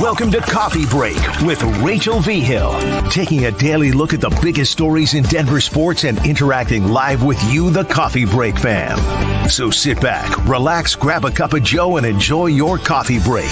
Welcome to Coffee Break with Rachel V. Hill, taking a daily look at the biggest stories in Denver sports and interacting live with you, the Coffee Break fam. So sit back, relax, grab a cup of joe, and enjoy your coffee break.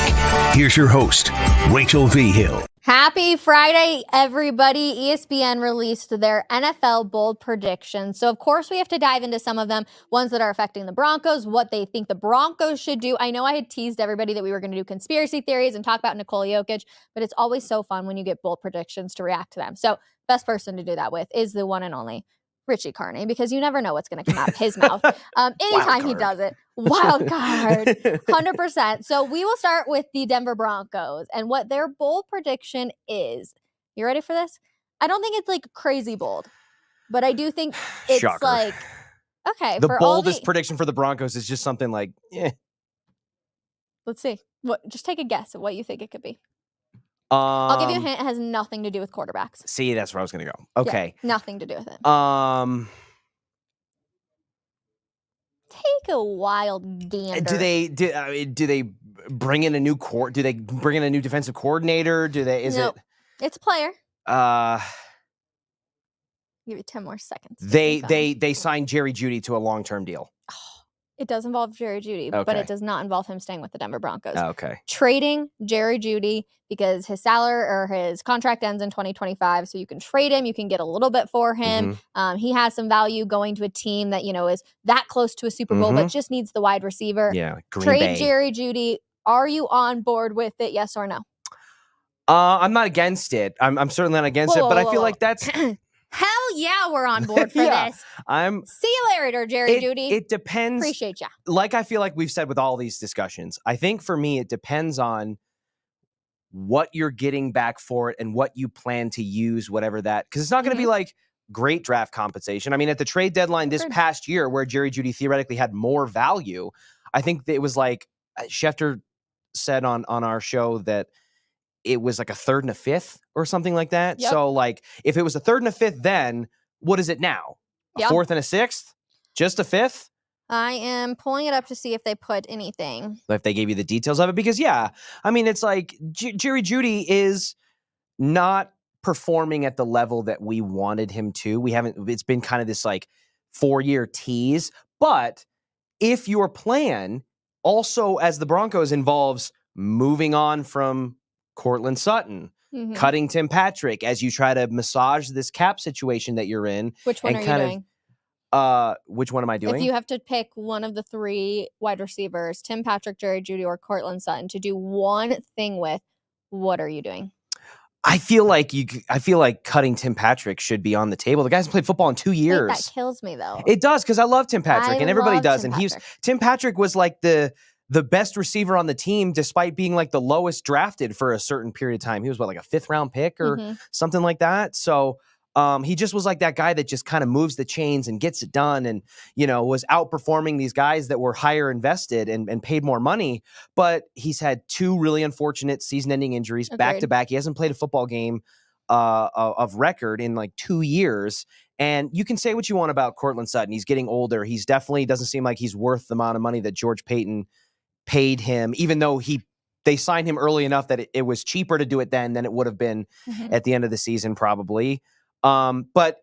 Here's your host, Rachel V. Hill. Happy Friday, everybody. ESPN released their NFL bold predictions. So, of course, we have to dive into some of them, ones that are affecting the Broncos, what they think the Broncos should do. I know I had teased everybody that we were going to do conspiracy theories and talk about Nikola Jokic, but it's always so fun when you get bold predictions to react to them. So, best person to do that with is the one and only Richie Carni, because you never know what's going to come out of his mouth. Anytime he does it. Wild card. 100%. So we will start with the Denver Broncos and what their bold prediction is. You ready for this? I don't think it's like crazy bold, but I do think it's Shocker. like, okay. The boldest prediction for the Broncos is just something like, Let's see. Just take a guess at what you think it could be. I'll give you a hint. It has nothing to do with quarterbacks. See, that's where I was going to go. Okay. Yeah, nothing to do with it. Take a wild gander. Do they bring in a new Do they bring in a new defensive coordinator? It's a player. Give you 10 more seconds. They signed Jerry Jeudy to a long-term deal. It does involve Jerry Jeudy, but it does not involve him staying with the Denver Broncos. Okay. Trading Jerry Jeudy because his salary or his contract ends in 2025, so you can trade him. You can get a little bit for him. Mm-hmm. He has some value going to a team that, is that close to a Super Bowl, but just needs the wide receiver. Yeah, Green Bay. Jerry Jeudy. Are you on board with it, yes or no? I'm not against it. I'm certainly not against it, but I feel like that's... Hell yeah, we're on board for this. See you later, Jerry Jeudy. It depends. Appreciate you. Like I feel like we've said with all these discussions, I think for me it depends on what you're getting back for it and what you plan to use, whatever that. Because it's not going to be like great draft compensation. I mean, at the trade deadline this past year, where Jerry Jeudy theoretically had more value, I think it was like Schefter said on our show that it was like a third and a fifth or something like that. Yep. So like if it was a third and a fifth, then what is it now? A fourth and a sixth? Just a fifth? I am pulling it up to see if they put anything. If they gave you the details of it, because I mean, it's like Jerry Jeudy is not performing at the level that we wanted him to. It's been kind of this like 4-year tease, but if your plan also as the Broncos involves moving on from Cortland Sutton, cutting Tim Patrick as you try to massage this cap situation that you're in. Which one are you doing? Which one am I doing? If you have to pick one of the 3 wide receivers, Tim Patrick, Jerry Jeudy, or Cortland Sutton, to do one thing with, what are you doing? I feel like cutting Tim Patrick should be on the table. The guy hasn't played football in 2 years. Wait, that kills me though. It does, because I love Tim Patrick, and everybody does. And Tim Patrick was like the best receiver on the team, despite being like the lowest drafted for a certain period of time. He was like a 5th round pick or something like that. So he just was like that guy that just kind of moves the chains and gets it done, and was outperforming these guys that were higher invested and paid more money. But he's had 2 really unfortunate season-ending injuries back to back. He hasn't played a football game of record in like 2 years. And you can say what you want about Cortland Sutton. He's getting older. He's definitely doesn't seem like he's worth the amount of money that George Payton paid him, even though they signed him early enough that it was cheaper to do it then than it would have been at the end of the season, probably. But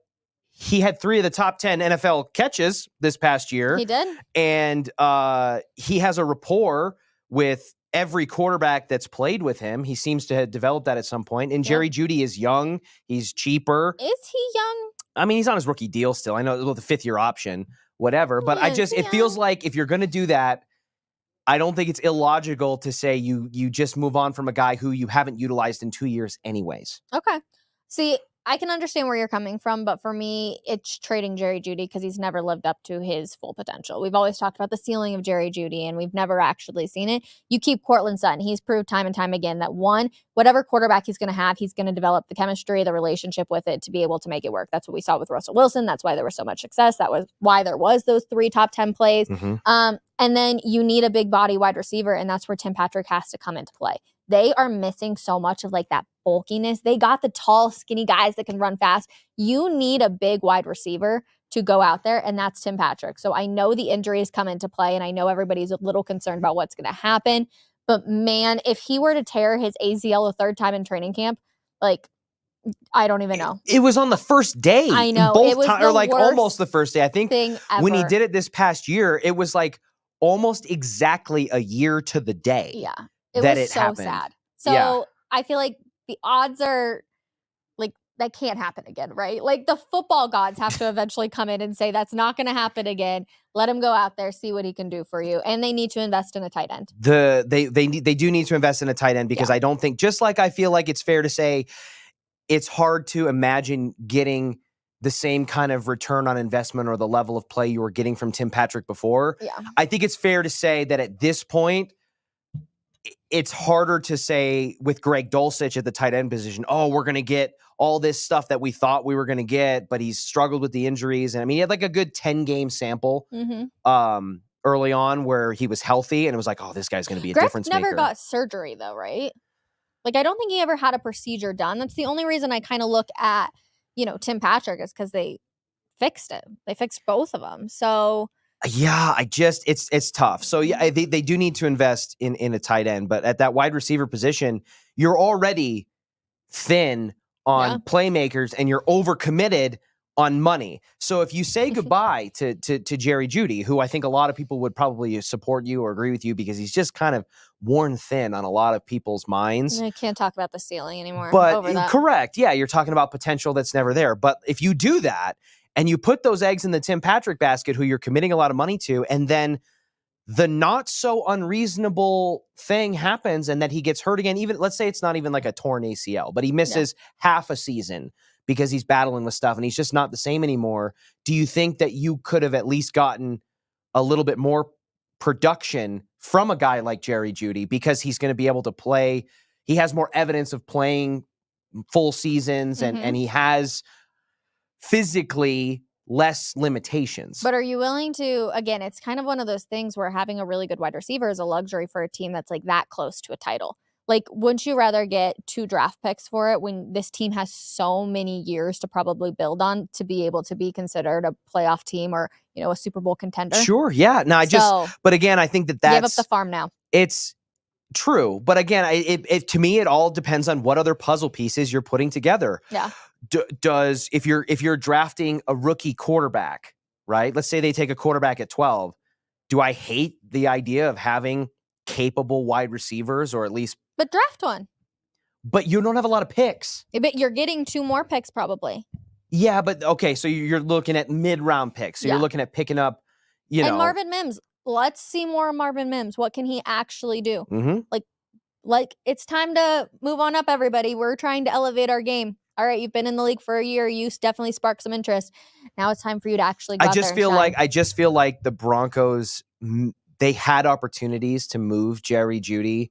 he had 3 of the top 10 NFL catches this past year. He did. And he has a rapport with every quarterback that's played with him. He seems to have developed that at some point. And Jerry Jeudy is young. He's cheaper. Is he young? I mean, he's on his rookie deal still. I know it was the 5th-year option, whatever. But it feels like if you're going to do that, I don't think it's illogical to say you just move on from a guy who you haven't utilized in 2 years anyways. Okay. See, I can understand where you're coming from, but for me, it's trading Jerry Jeudy because he's never lived up to his full potential. We've always talked about the ceiling of Jerry Jeudy, and we've never actually seen it. You keep Cortland Sutton. He's proved time and time again that whatever quarterback he's going to have, he's going to develop the chemistry, the relationship with it to be able to make it work. That's what we saw with Russell Wilson. That's why there was so much success. That was why there was those 3 top 10 plays. And then you need a big body wide receiver, and that's where Tim Patrick has to come into play. They are missing so much of like that bulkiness. They got the tall, skinny guys that can run fast. You need a big wide receiver to go out there, and that's Tim Patrick. So I know the injuries come into play, and I know everybody's a little concerned about what's going to happen. But man, if he were to tear his ACL a third time in training camp, like, I don't even know. It was on the first day. I know. Both it was or like almost the first day. I think when he did it this past year, it was like almost exactly a year to the day. Yeah. It was so happened. Sad. So I feel like the odds are like that can't happen again, right? Like the football gods have to eventually come in and say that's not going to happen again. Let him go out there, see what he can do for you. And they need to invest in a tight end. They do need to invest in a tight end because I don't think, just like I feel like it's fair to say it's hard to imagine getting the same kind of return on investment or the level of play you were getting from Tim Patrick before. Yeah. I think it's fair to say that at this point, it's harder to say with Greg Dulcich at the tight end position, oh, we're going to get all this stuff that we thought we were going to get, but he's struggled with the injuries. And I mean, he had like a good 10-game sample early on where he was healthy and it was like, oh, this guy's going to be a difference maker. Greg never got surgery though, right? Like, I don't think he ever had a procedure done. That's the only reason I kind of look at, Tim Patrick is because they fixed it. They fixed both of them. So yeah, it's tough. So yeah, they do need to invest in a tight end, but at that wide receiver position, you're already thin on playmakers and you're overcommitted on money. So if you say goodbye to Jerry Jeudy, who I think a lot of people would probably support you or agree with you because he's just kind of worn thin on a lot of people's minds. I can't talk about the ceiling anymore. But correct. Yeah, you're talking about potential that's never there. But if you do that and you put those eggs in the Tim Patrick basket, who you're committing a lot of money to, and then the not so unreasonable thing happens and that he gets hurt again, even let's say it's not even like a torn ACL, but he misses half a season because he's battling with stuff and he's just not the same anymore. Do you think that you could have at least gotten a little bit more production from a guy like Jerry Jeudy because he's going to be able to play? He has more evidence of playing full seasons and he has physically less limitations. But are you willing to, again, it's kind of one of those things where having a really good wide receiver is a luxury for a team that's like that close to a title. Like, wouldn't you rather get 2 draft picks for it when this team has so many years to probably build on to be able to be considered a playoff team or, a Super Bowl contender? Sure. Yeah. No, but again, I think that's... Give up the farm now. It's true. But again, it to me, it all depends on what other puzzle pieces you're putting together. Yeah. If you're drafting a rookie quarterback, right? Let's say they take a quarterback at 12. Do I hate the idea of having capable wide receivers or at least... But draft one. But you don't have a lot of picks. But you're getting 2 more picks probably. Yeah, but okay, so you're looking at mid-round picks. So you're looking at picking up, And Marvin Mims. Let's see more of Marvin Mims. What can he actually do? Mm-hmm. Like it's time to move on up, everybody. We're trying to elevate our game. All right, you've been in the league for a year. You definitely sparked some interest. Now it's time for you to actually go I just feel like the Broncos, they had opportunities to move Jerry Jeudy.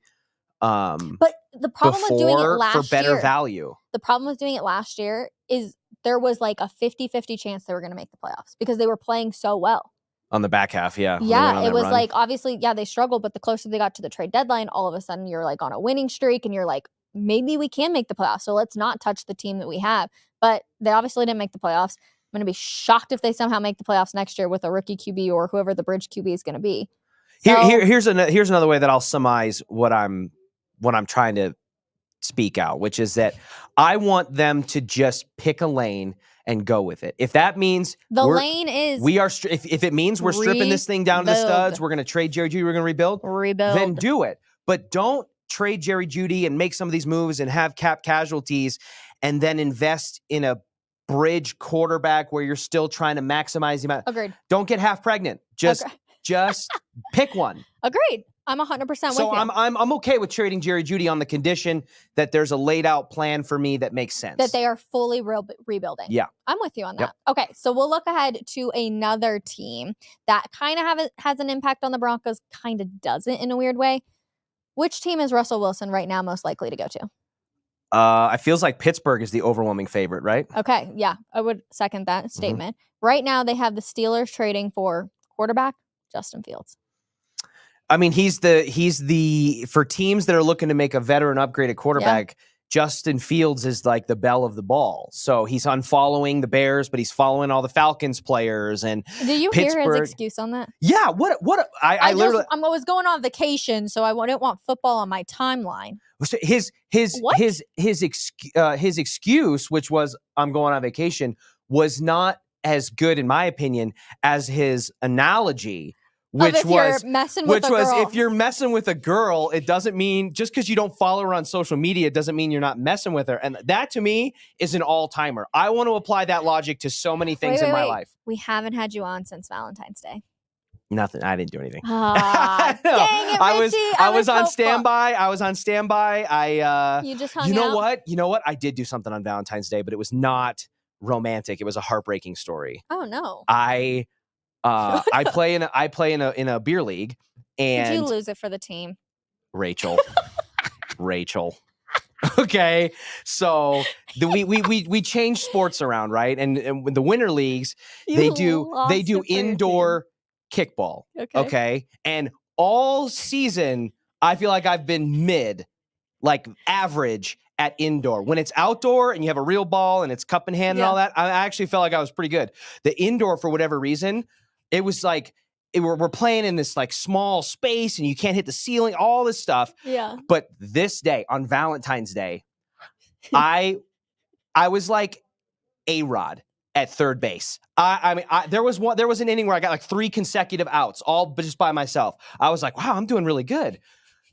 But the problem with doing it last year, for better value. The problem with doing it last year is there was like a 50-50 chance they were going to make the playoffs because they were playing so well. On the back half, yeah. Yeah, it was like, obviously, they struggled, but the closer they got to the trade deadline, all of a sudden you're like on a winning streak and you're like, maybe we can make the playoffs, so let's not touch the team that we have. But they obviously didn't make the playoffs. I'm going to be shocked if they somehow make the playoffs next year with a rookie QB or whoever the bridge QB is going to be. So, here's another way that I'll surmise what I'm trying to speak out, which is that I want them to just pick a lane and go with it. If that means if it means we're stripping this thing down to the studs, we're going to trade Jerry Jeudy, we're going to rebuild, then do it. But don't trade Jerry Jeudy and make some of these moves and have cap casualties and then invest in a bridge quarterback where you're still trying to maximize the amount. Agreed. Don't get half pregnant. Just pick one. Agreed. I'm 100% with you. So I'm okay with trading Jerry Jeudy on the condition that there's a laid out plan for me that makes sense. That they are fully rebuilding. Yeah. I'm with you on that. Yep. Okay, so we'll look ahead to another team that kind of has an impact on the Broncos, kind of doesn't in a weird way. Which team is Russell Wilson right now most likely to go to? It feels like Pittsburgh is the overwhelming favorite, right? Okay, yeah, I would second that statement. Right now, they have the Steelers trading for quarterback Justin Fields. I mean, he's the for teams that are looking to make a veteran upgrade at quarterback. Justin Fields is like the belle of the ball. So he's unfollowing the Bears, but he's following all the Falcons players. And did you hear his excuse on that? Yeah. I literally, I was going on vacation, so I didn't want football on my timeline. His excuse, which was I'm going on vacation, was not as good in my opinion as his analogy. Which was if you're messing with a girl, it doesn't mean just because you don't follow her on social media, it doesn't mean you're not messing with her. And that to me is an all-timer. I want to apply that logic to so many things in my life. We haven't had you on since Valentine's Day. Nothing. I didn't do anything. Dang it, Richie. I was on standby. You just hung out? You know what? I did do something on Valentine's Day, but it was not romantic. It was a heartbreaking story. Oh no. I play in a beer league, and did you lose it for the team? Rachel. Okay, so we change sports around, right? And with the winter leagues, they do indoor kickball. Okay, and all season I feel like I've been like average at indoor. When it's outdoor and you have a real ball and it's cup in hand and all that, I actually felt like I was pretty good. The indoor, for whatever reason, it was like we're playing in this like small space and you can't hit the ceiling, all this stuff. Yeah. But this day, on Valentine's Day, I was like A-Rod at third base. There was an inning where I got like 3 consecutive outs, all just by myself. I was like, wow, I'm doing really good.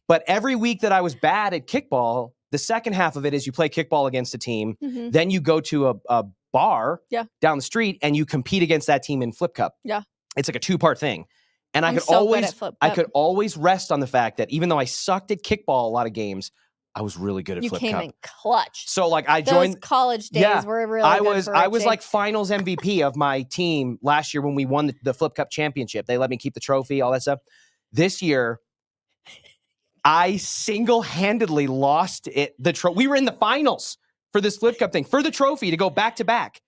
But every week that I was bad at kickball, the second half of it is you play kickball against a team. Mm-hmm. Then you go to a bar down the street and you compete against that team in Flip Cup. Yeah. It's like a 2-part thing. And I could always rest on the fact that even though I sucked at kickball a lot of games, I was really good at Flip Cup. You came in clutch. So like I joined those college days were really good for I was like finals MVP of my team last year when we won the Flip Cup championship. They let me keep the trophy, all that stuff. This year I single-handedly lost it. We were in the finals for this Flip Cup thing, for the trophy to go back to back.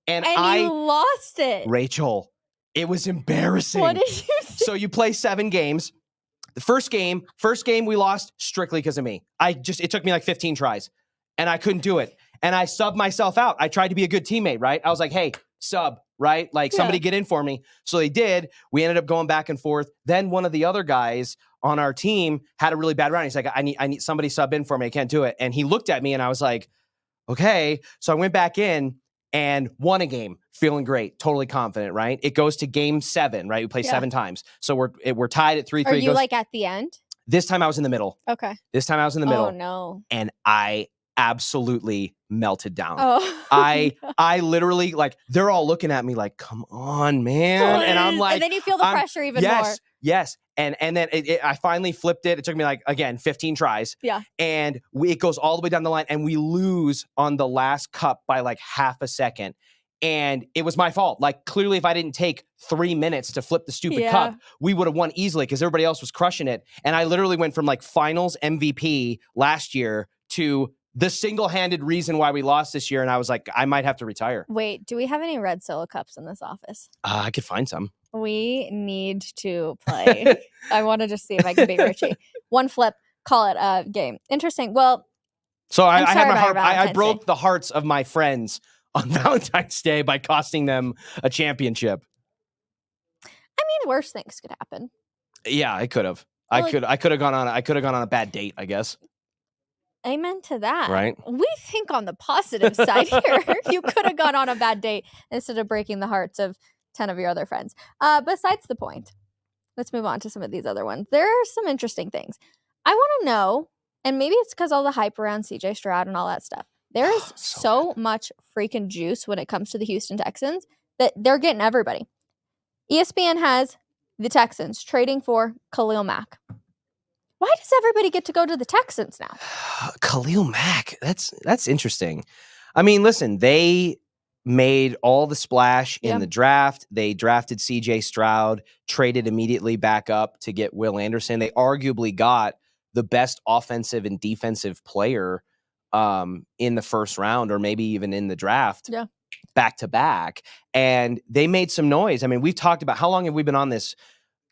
And you lost it. Rachel, it was embarrassing. What did you do? So you play 7 games. The first game we lost strictly because of me. It took me like 15 tries and I couldn't do it. And I subbed myself out. I tried to be a good teammate, right? I was like, hey, sub, right? Like somebody get in for me. So they did. We ended up going back and forth. Then one of the other guys on our team had a really bad round. He's like, I need somebody sub in for me. I can't do it. And he looked at me and I was like, okay. So I went back in and won a game, feeling great, totally confident, right? It goes to game 7, right? We play 7 times. So we're tied at 3-3. Are you like at the end? This time I was in the middle. Okay. This time I was in the middle. Oh, no. And I absolutely melted down. Oh. I literally, like, they're all looking at me like, come on, man. And I'm like. And then you feel the pressure even more. Yes. And then I finally flipped it. It took me like, again, 15 tries. Yeah. And it goes all the way down the line and we lose on the last cup by like half a second. And it was my fault. Like clearly if I didn't take 3 minutes to flip the stupid cup, we would have won easily because everybody else was crushing it. And I literally went from like finals MVP last year to the single-handed reason why we lost this year. And I was like, I might have to retire. Wait, do we have any red Solo cups in this office? I could find some. We need to play. I want to just see if I can beat Richie. 1 flip, call it a game. Interesting. Well, so I broke the hearts of my friends on Valentine's Day by costing them a championship. I mean, worse things could happen. Yeah, I could have. I could have gone on a bad date, I guess. Amen to that. Right. We think on the positive side here. You could have gone on a bad date instead of breaking the hearts of 10 of your other friends. Besides the point, let's move on to some of these other ones. There are some interesting things. I want to know, and maybe it's because all the hype around CJ Stroud and all that stuff. There is so much freaking juice when it comes to the Houston Texans that they're getting everybody. ESPN has the Texans trading for Khalil Mack. Why does everybody get to go to the Texans now? Khalil Mack, that's interesting. I mean, listen, they made all the splash in the draft. They drafted CJ Stroud, traded immediately back up to get Will Anderson. They arguably got the best offensive and defensive player in the first round, or maybe even in the draft, back to back. And they made some noise. I mean, we've talked about how long have we been on this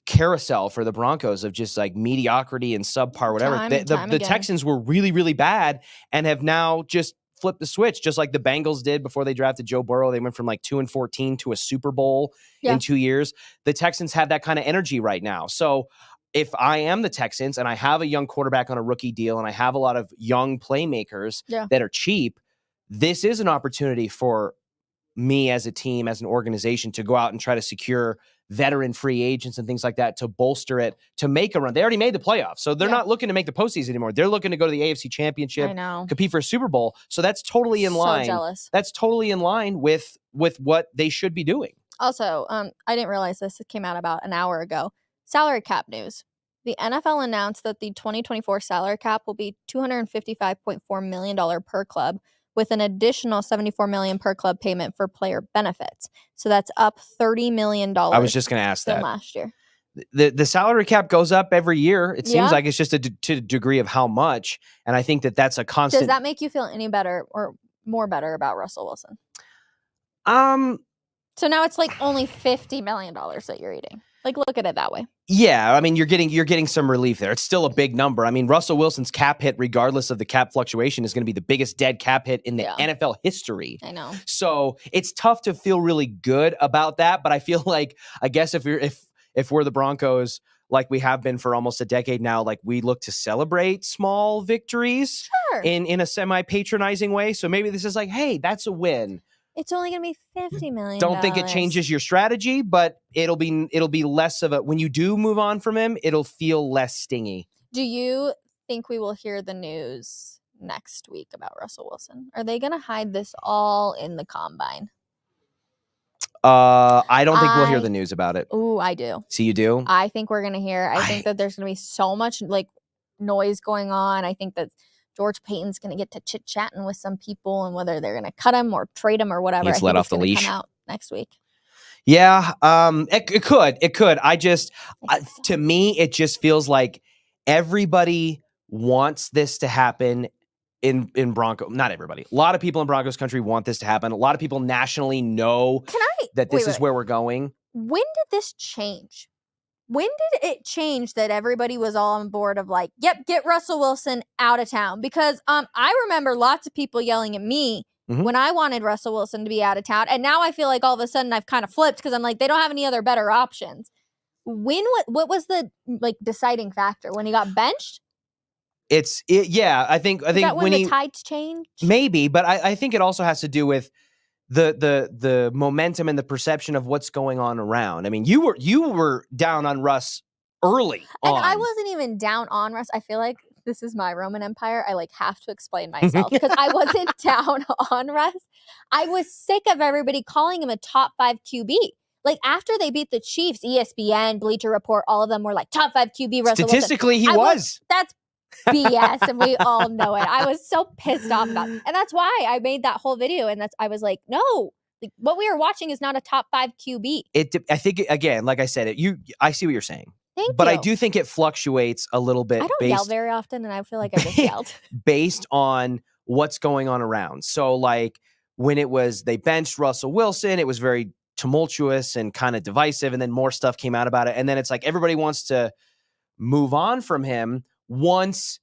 carousel for the Broncos of just like mediocrity and subpar, whatever. The Texans were really, really bad and have now just flipped the switch, just like the Bengals did before they drafted Joe Burrow. They went from like 2-14 to a Super Bowl in 2 years. The Texans have that kind of energy right now. So if I am the Texans and I have a young quarterback on a rookie deal and I have a lot of young playmakers that are cheap, this is an opportunity for me as a team, as an organization, to go out and try to secure veteran free agents and things like that to bolster it, to make a run. They already made the playoffs, so they're not looking to make the postseason anymore. They're looking to go to the AFC Championship, compete for a Super Bowl. So that's totally in line. Jealous. That's totally in line with what they should be doing. Also, I didn't realize this. It came out about an hour ago. Salary cap news. The NFL announced that the 2024 salary cap will be $255.4 million per club, with an additional $74 million per club payment for player benefits. So that's up $30 million. I was just going to ask that. Last year. The salary cap goes up every year. It seems like it's just to a degree of how much. And I think that's a constant. Does that make you feel any better or more better about Russell Wilson? So now it's like only $50 million that you're eating. Like, look at it that way. Yeah, I mean, you're getting some relief there. It's still a big number. I mean, Russell Wilson's cap hit, regardless of the cap fluctuation, is going to be the biggest dead cap hit in the NFL history. I know. So it's tough to feel really good about that. But I feel like, I guess if we're the Broncos, like we have been for almost a decade now, like we look to celebrate small victories in a semi-patronizing way. So maybe this is like, hey, that's a win. It's only going to be $50 million. Don't think it changes your strategy, but it'll be less of a, when you do move on from him, it'll feel less stingy. Do you think we will hear the news next week about Russell Wilson? Are they going to hide this all in the combine? I don't think we'll hear the news about it. Ooh, I do. So you do? I think we're going to hear. I think that there's going to be so much like noise going on. I think that George Payton's going to get to chit-chatting with some people, and whether they're going to cut him or trade him or whatever. He's let off the leash. Come out next week. Yeah, it could. To me, it just feels like everybody wants this to happen in Bronco. Not everybody. A lot of people in Broncos country want this to happen. A lot of people nationally know that this is where we're going. When did this change? When did it change that everybody was all on board of like, yep, get Russell Wilson out of town? Because I remember lots of people yelling at me when I wanted Russell Wilson to be out of town. And now I feel like all of a sudden I've kind of flipped because I'm like, they don't have any other better options. What was the like deciding factor? When he got benched? I think that when the tides changed? Maybe, but I think it also has to do with the momentum and the perception of what's going on around. I mean, you were down on Russ early on. And I wasn't even down on Russ. I feel like this is my Roman Empire. I like have to explain myself because I wasn't down on Russ. I was sick of everybody calling him a top 5 QB. Like after they beat the Chiefs, ESPN, Bleacher Report, all of them were like top 5 QB Russell Statistically, Wilson. He was. That's BS, and we all know it. I was so pissed off about it. And that's why I made that whole video. And I was like, no, like, what we are watching is not a top 5 QB. I think, again, like I said, I see what you're saying. But I do think it fluctuates a little bit. I don't yell very often, and I feel like I just yelled. Based on what's going on around. So, like, when they benched Russell Wilson, it was very tumultuous and kind of divisive, and then more stuff came out about it. And then it's like everybody wants to move on from him once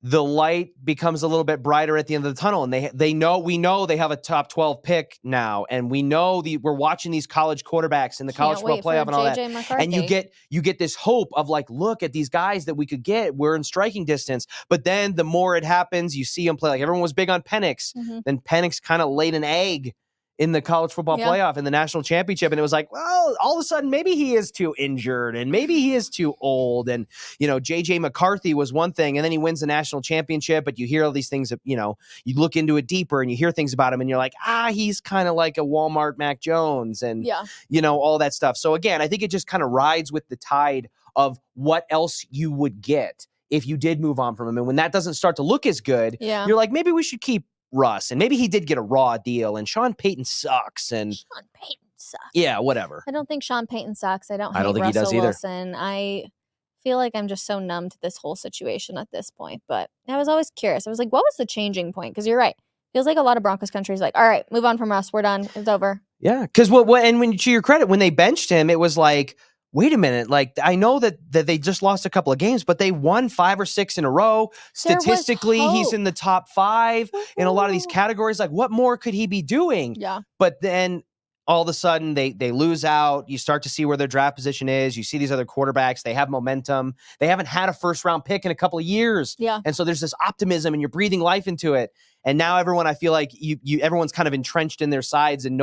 the light becomes a little bit brighter at the end of the tunnel, and we know they have a top 12 pick now, and we know we're watching these college quarterbacks in the college football playoff and all that. And you get this hope of like, look at these guys that we could get. We're in striking distance. But then the more it happens, you see them play. Like everyone was big on Penix. Then Penix kind of laid an egg in the college football playoff in the national championship. And it was like, well, all of a sudden, maybe he is too injured and maybe he is too old. And, JJ McCarthy was one thing, and then he wins the national championship, but you hear all these things that, you look into it deeper and you hear things about him and you're like, he's kind of like a Walmart Mac Jones and, all that stuff. So again, I think it just kind of rides with the tide of what else you would get if you did move on from him. And when that doesn't start to look as good, you're like, maybe we should keep Russ, and maybe he did get a raw deal, and Sean Payton sucks. And Sean Payton sucks. Yeah, whatever. I don't think Sean Payton sucks. I don't think Russell he does either. Wilson. I feel like I'm just so numb to this whole situation at this point. But I was always curious. I was like, what was the changing point? Because you're right. Feels like a lot of Broncos country is like, all right, move on from Russ. We're done. It's over. Yeah, because and when to your credit, when they benched him, it was like, wait a minute, like I know that they just lost a couple of games, but they won 5 or 6 in a row. Statistically, he's in the top 5 in a lot of these categories. Like, what more could he be doing? Yeah. But then all of a sudden they lose out. You start to see where their draft position is. You see these other quarterbacks. They have momentum. They haven't had a first-round pick in a couple of years. Yeah. And so there's this optimism and you're breathing life into it. And now I feel like everyone's kind of entrenched in their sides and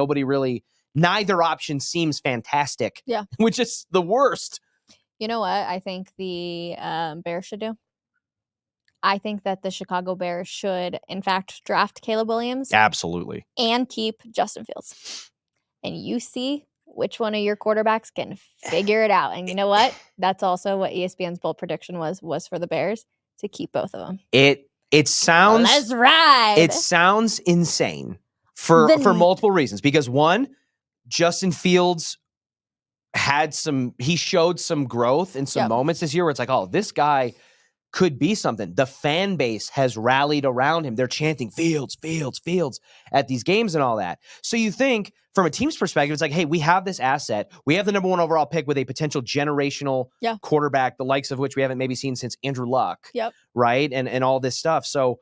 neither option seems fantastic. Yeah. Which is the worst. You know what I think the Bears should do? I think that the Chicago Bears should, in fact, draft Caleb Williams. Absolutely. And keep Justin Fields. And you see which one of your quarterbacks can figure it out. And you know what? That's also what ESPN's bold prediction was for the Bears, to keep both of them. It sounds... Let's ride! It sounds insane for multiple reasons. Because one, Justin Fields he showed some growth in some moments this year where it's like, oh, this guy could be something. The fan base has rallied around him. They're chanting Fields, Fields, Fields at these games and all that. So you think from a team's perspective, it's like, hey, we have this asset. We have the number 1 overall pick with a potential generational quarterback, the likes of which we haven't maybe seen since Andrew Luck, right? And all this stuff. So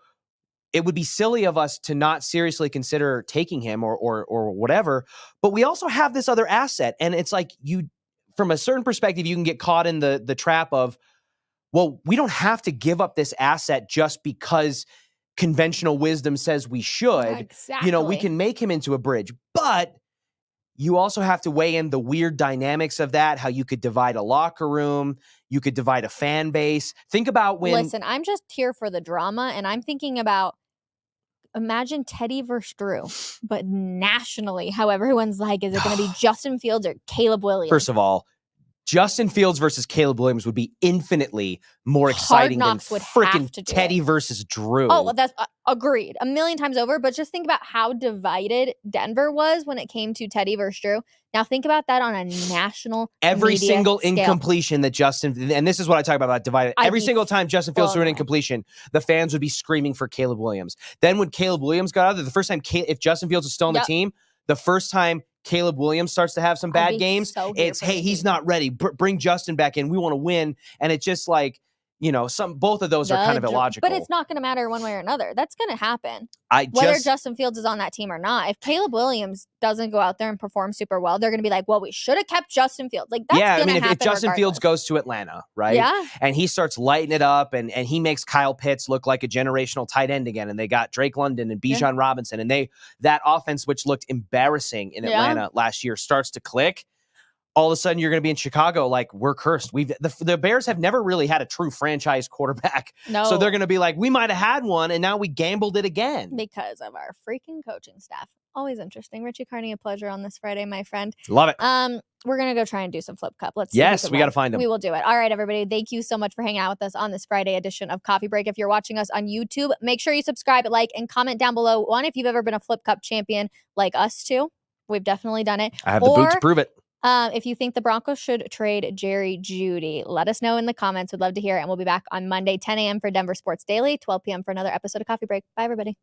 it would be silly of us to not seriously consider taking him or whatever. But we also have this other asset. And it's like from a certain perspective, you can get caught in the trap of, well, we don't have to give up this asset just because conventional wisdom says we should. Exactly. We can make him into a bridge. But you also have to weigh in the weird dynamics of that, how you could divide a locker room, you could divide a fan base. Think about when... Listen, I'm just here for the drama, and I'm thinking about, imagine Teddy versus Drew, but nationally, how everyone's like, is it going to be Justin Fields or Caleb Williams? First of all, Justin Fields versus Caleb Williams would be infinitely more exciting than freaking Teddy versus Drew. Oh, well, that's agreed. A million times over. But just think about how divided Denver was when it came to Teddy versus Drew. Now think about that on a national Every single scale. incompletion that and this is what I talk about divided. Every single time Justin Fields threw an incompletion, the fans would be screaming for Caleb Williams. Then when Caleb Williams got out there, the first time, if Justin Fields was still on the team, the first time Caleb Williams starts to have some bad games, it's, hey, he's not ready. Bring Justin back in. We want to win. And it's just like, both of those are kind of illogical. But it's not going to matter one way or another. That's going to happen. Whether Justin Fields is on that team or not. If Caleb Williams doesn't go out there and perform super well, they're going to be like, well, we should have kept Justin Fields. Like, that's going to happen if Justin Fields goes to Atlanta, right? Yeah. And he starts lighting it up and he makes Kyle Pitts look like a generational tight end again. And they got Drake London and Bijan Robinson. And that offense, which looked embarrassing in Atlanta last year, starts to click. All of a sudden, you're going to be in Chicago like, we're cursed. The Bears have never really had a true franchise quarterback. No. So they're going to be like, we might have had one, and now we gambled it again. Because of our freaking coaching staff. Always interesting. Richie Carni, a pleasure on this Friday, my friend. Love it. We're going to go try and do some Flip Cup. Let's see. Yes, we got to find them. We will do it. All right, everybody. Thank you so much for hanging out with us on this Friday edition of Coffee Break. If you're watching us on YouTube, make sure you subscribe, like, and comment down below. One, if you've ever been a Flip Cup champion like us two. We've definitely done it. I have the boot to prove it. If you think the Broncos should trade Jerry Jeudy, let us know in the comments. We'd love to hear it. And we'll be back on Monday, 10 a.m. for Denver Sports Daily, 12 p.m. for another episode of Coffee Break. Bye, everybody.